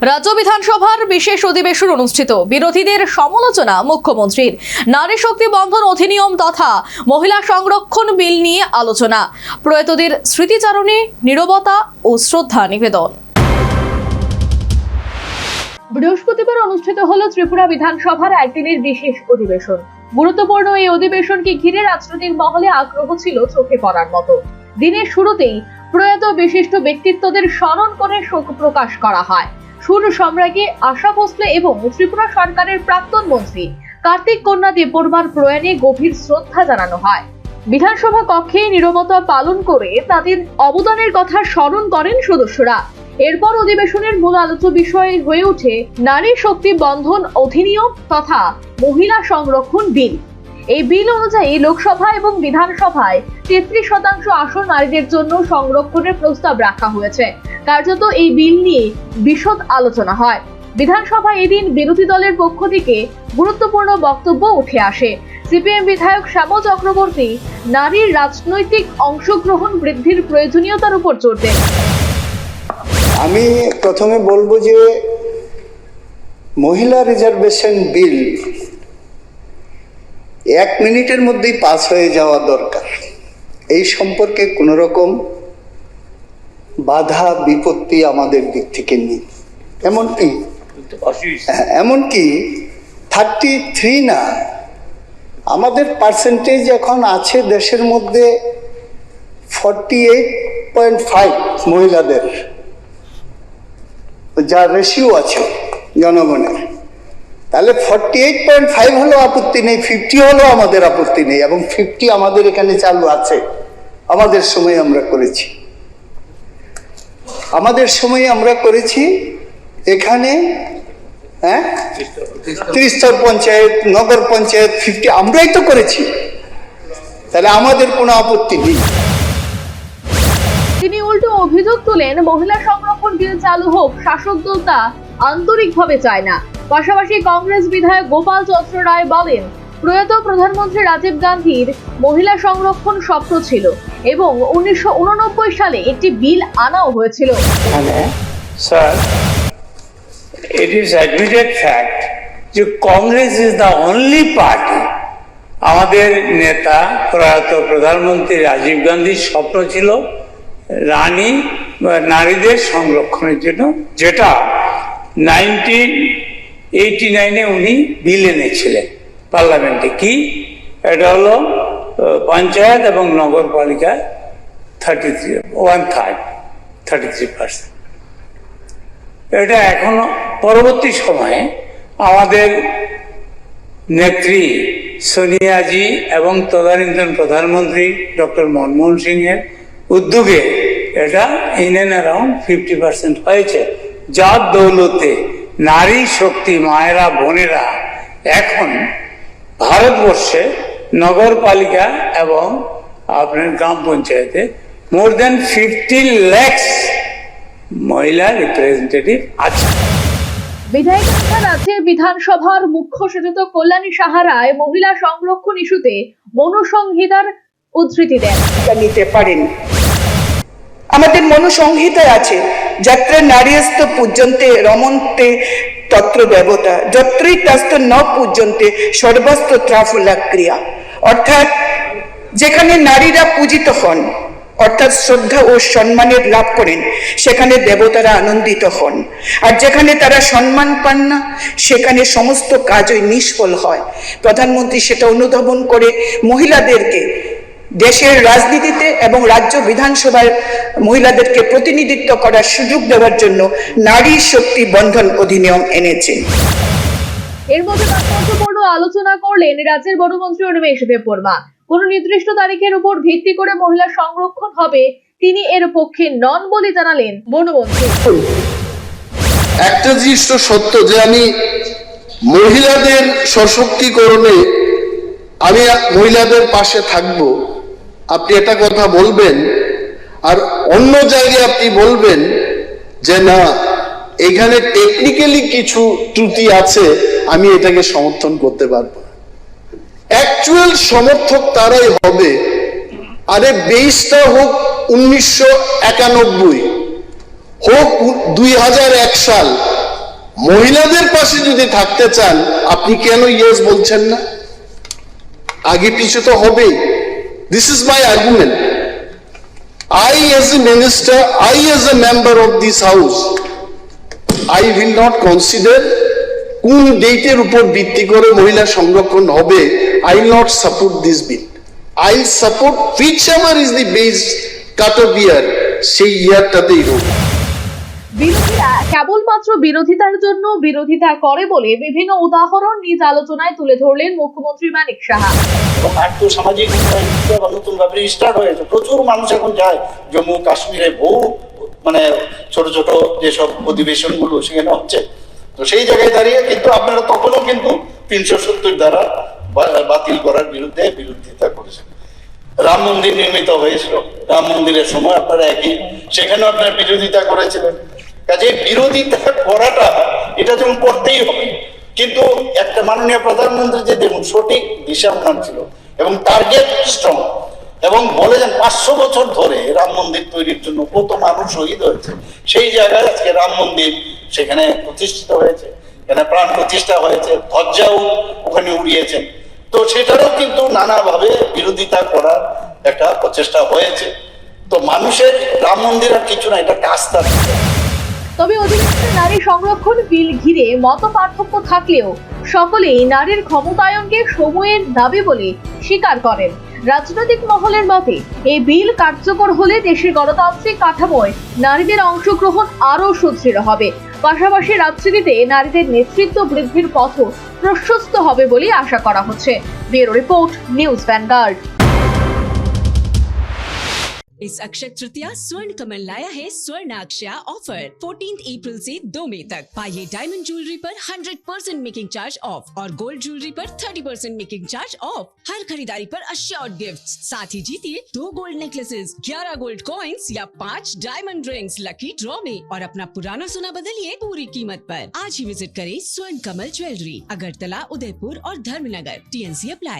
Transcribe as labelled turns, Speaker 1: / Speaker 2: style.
Speaker 1: রাজ্য বিধানসভার বিশেষ অধিবেশন অনুষ্ঠিত। বিরোধীদের সমালোচনা মুখ্যমন্ত্রীর। নারী শক্তি বন্ধন অধিনিয়ম তথা মহিলা সংরক্ষণ বিল নিয়ে আলোচনা। প্রয়াতদের স্মৃতিচারণে নীরবতা ও শ্রদ্ধা নিবেদন। বৃহস্পতিবার অনুষ্ঠিত হলো ত্রিপুরা বিধানসভার একদিনের বিশেষ অধিবেশন। গুরুত্বপূর্ণ এই অধিবেশনকে ঘিরে রাজনৈতিক মহলে আগ্রহ ছিল চোখে পড়ার মতো। দিনের শুরুতেই প্রয়াত বিশিষ্ট ব্যক্তিত্বদের স্মরণ করে শোক প্রকাশ করা হয়। সুর সম্রাজ্ঞী আশা ভোসলে এবং ত্রিপুরা সরকারের প্রাক্তন মন্ত্রী কার্তিক কন্যা দেববর্মার প্রয়াণে গভীর শ্রদ্ধা জানানো হয়। বিধানসভা কক্ষে নীরবতা পালন করে তাদের অবদানের কথা স্মরণ করেন সদস্যরা। এরপর অধিবেশনের মূল আলোচ্য বিষয় হয়ে ওঠে নারী শক্তি বন্ধন অধিনিয়ম তথা মহিলা সংরক্ষণ বিল। এই বিল অনুযায়ী লোকসভা এবং বিধানসভায় 33% আসন নারীদের জন্য সংরক্ষণের প্রস্তাব রাখা হয়েছে। কার্যত এই বিল নিয়ে বিশদ আলোচনা হয়। বিধানসভায় এদিন বিরোধী দলের পক্ষ থেকে গুরুত্বপূর্ণ বক্তব্য উঠে আসে। সিপিএম বিধায়ক শ্যামল চক্রবর্তী নারীর রাজনৈতিক অংশগ্রহণ বৃদ্ধির প্রয়োজনীয়তার উপর জোর দেন।
Speaker 2: আমি প্রথমে বলবো যে মহিলা রিজার্ভেশন বিল 1 মিনিটের মধ্যেই পাস হয়ে যাওয়া দরকার। এই সম্পর্কে কোনো রকম বাধা বিপত্তি আমাদের দিক থেকে নেই। এমনকি 33 না, আমাদের পার্সেন্টেজ এখন আছে দেশের মধ্যে 48.5 মহিলাদের, যা রেশিও আছে জনগণের। তাহলে 48.5 হলো আপত্তি নেই, 50 হলো আমাদের আপত্তি নেই, এবং 50 আমাদের এখানে চালু আছে। আমাদের সময় আমরা করেছি এখানে ত্রিস্তর পঞ্চায়েত, নগর পঞ্চায়েত 50 আমরাই তো করেছি। তাহলে আমাদের কোনো আপত্তি নেই।
Speaker 1: তিনি উল্টো অভিযোগ তুলেন, মহিলা সংরক্ষণ বিল চালু হোক, শাসক দল তা আন্তরিকভাবে চায় না। পাশাপাশি কংগ্রেস বিধায়ক গোপাল চন্দ্র রায় বলেন, প্রয়াত প্রধানমন্ত্রী রাজীব গান্ধীর মহিলা সংরক্ষণ স্বপ্ন ছিল এবং 1989 সালে একটি বিল আনাও হয়েছিল।
Speaker 3: Sir, it is admitted fact যে Congress is the only party. আমাদের নেতা প্রয়াত প্রধানমন্ত্রী রাজীব গান্ধীর স্বপ্ন ছিল নারীদের সংরক্ষণের জন্য, যেটা 1989-এ উনি বিল এনেছিলেন পার্লামেন্টে। কি এটা হলো পঞ্চায়েত এবং নগরপালিকা 33%। এটা এখনো পরবর্তী সময়ে আমাদের নেত্রী সোনিয়াজি এবং তদানীন্তন প্রধানমন্ত্রী ডক্টর মনমোহন সিংয়ের উদ্যোগে এটা ইন অ্যান্ড অ্যারাউন্ড 50% হয়েছে, যার দৌলতে নারী শক্তি মায়েরা বোনেরা এখন ভারতবর্ষে নগরপালিকা এবং আপনার গ্রাম পঞ্চায়েতে মোর দেন 50 লাখ মহিলা রিপ্রেজেন্টেটিভ আছে।
Speaker 1: বিধায়িকা রাজ্যের বিধানসভার মুখ্য সচেতক কল্যাণী সাহারায় মহিলা সংরক্ষণ ইস্যুতে মনুসংহিতার উদ্ধৃতি দেন।
Speaker 4: নিতে পারেন, আমাদের মনুসংহিতায় আছে, যত্র নারীস্ত পূজ্যন্তে রমন্তে তত্র দেবতা, যত্রই তাস্ত ন পূজ্যন্তে সর্বস্ত ত্রাফুলা ক্রিয়া। অর্থাৎ যেখানে নারীরা পূজিত হন, অর্থাৎ শ্রদ্ধা ও সম্মানের লাভ করেন, সেখানে দেবতারা আনন্দিত হন। আর যেখানে তারা সম্মান পান না, সেখানে সমস্ত কাজই নিষ্ফল হয়। প্রধানমন্ত্রী সেটা অনুধাবন করে মহিলাদেরকে দেশের রাজনীতিতে এবং রাজ্য বিধানসভার মহিলাদেরকে প্রতিনিধিত্ব করার সুযোগ দেওয়ার জন্য নারী শক্তি বন্ধন অধিনিয়ম এনেছেন।
Speaker 1: এর মধ্যে তাৎপর্যপূর্ণ আলোচনা করলেন রাজ্যের বনমন্ত্রী উন্মেষ দেববর্মা। কোন নির্দিষ্ট তারিখের উপর ভিত্তি করে মহিলা সংরক্ষণ হবে তিনি এর পক্ষে নন বলে জানালেন বনমন্ত্রী।
Speaker 5: একটা জিনিস তো সত্য যে আমি মহিলাদের সশক্তিকরণে আমি মহিলাদের পাশে থাকব, আপনি এটা কথা বলবেন, আর অন্য জায়গায় আপনি বলবেন যে না এখানে টেকনিক্যালি কিছু ত্রুটি আছে, আমি এটাকে সমর্থন করতে পারবো। অ্যাকচুয়াল সমর্থক তারাই হবে। আরে বেসটা হোক 1991, হোক 2001 সাল, মহিলাদের পাশে যদি থাকতে চান আপনি কেন ইয়েস বলছেন না? আগে পিছু তো হবেই। This is my argument. I as a minister, I as a member of this house, I will not consider কোন ডেটের উপর ভিত্তি করে মহিলা সংরক্ষণ হবে। I will not support this bill. I will support whichever is the base cut of year, সেই ইয়ারটাতেই হোক।
Speaker 1: বিরোধীরা কেবলমাত্র বিরোধিতার জন্য বিরোধিতা করে বলে বিভিন্ন উদাহরণ নিজ আলোচনায় তুলে ধরলেন মুখ্যমন্ত্রী মানিক সাহা।
Speaker 6: এবং আর্থ সামাজিক নতুন ভাবে স্টার্ট হয়েছে, প্রচুর মানুষ এখন যায় জম্মু কাশ্মীরে, বহু মানে ছোট ছোট যেসব অধিবেশন গুলো সেখানে হচ্ছে। তো সেই জায়গায় দাঁড়িয়ে কিন্তু আপনারা তখনও কিন্তু 370 দ্বারা বাতিল করার বিরুদ্ধে বিরোধিতা করেছেন। রাম মন্দির নির্মিত হয়েছিল, রাম মন্দিরের সময় আপনারা একই সেখানেও আপনারা বিরোধিতা করেছিলেন। কাজে বিরোধিতা করাটা এটা যেমন করতেই হবে, কিন্তু একটা মাননীয় প্রধানমন্ত্রী যে দেখুন সঠিক দিশা উন্নয়ন ছিল এবং টার্গেট স্ট্রং, এবং বলে যান 500 বছর ধরে রাম মন্দির তৈরির জন্য কত মানুষ শহীদ হয়েছে, সেই জায়গায় আজকে রাম মন্দির সেখানে প্রতিষ্ঠিত হয়েছে, এখানে প্রাণ প্রতিষ্ঠা হয়েছে, ধ্বজাও ওখানে উড়িয়েছেন। তো সেটারও কিন্তু নানাভাবে বিরোধিতা করার একটা প্রচেষ্টা হয়েছে। তো মানুষের রাম মন্দির আর কিছু না, এটা আস্থা।
Speaker 1: তবে অধিবেশনে নারী সংরক্ষণ বিল ঘিরে মত পার্থক্য থাকলেও সকলেই নারীর ক্ষমতায়নকে সময়ের দাবি বলে স্বীকার করেন। রাজনৈতিক মহলের মতে এই বিল কার্যকর হলে দেশের গণতান্ত্রিক কাঠামোয় নারীদের অংশগ্রহণ আরও সুদৃঢ় হবে, পাশাপাশি রাজনীতিতে নারীদের নেতৃত্ব বৃদ্ধির পথও প্রশস্ত হবে বলে আশা করা হচ্ছে। Bureau report, news vanguard.
Speaker 7: इस अक्षय तृतीया स्वर्ण कमल लाया है स्वर्ण अक्षया ऑफर 14 अप्रैल से 2 मई तक। पाइए डायमंड ज्वेलरी पर 100% मेकिंग चार्ज ऑफ और गोल्ड ज्वेलरी पर 30% मेकिंग चार्ज ऑफ। हर खरीदारी पर अश्योर्ड गिफ्ट्स, साथ ही जीतिए 2 गोल्ड नेकलेसेस, 11 गोल्ड कॉइन्स या 5 डायमंड रिंग्स लकी ड्रॉ में, और अपना पुराना सोना बदलिए पूरी कीमत पर। आज ही विजिट करें स्वर्ण कमल ज्वेलरी, अगरतला, उदयपुर और धर्मनगर। TNC apply.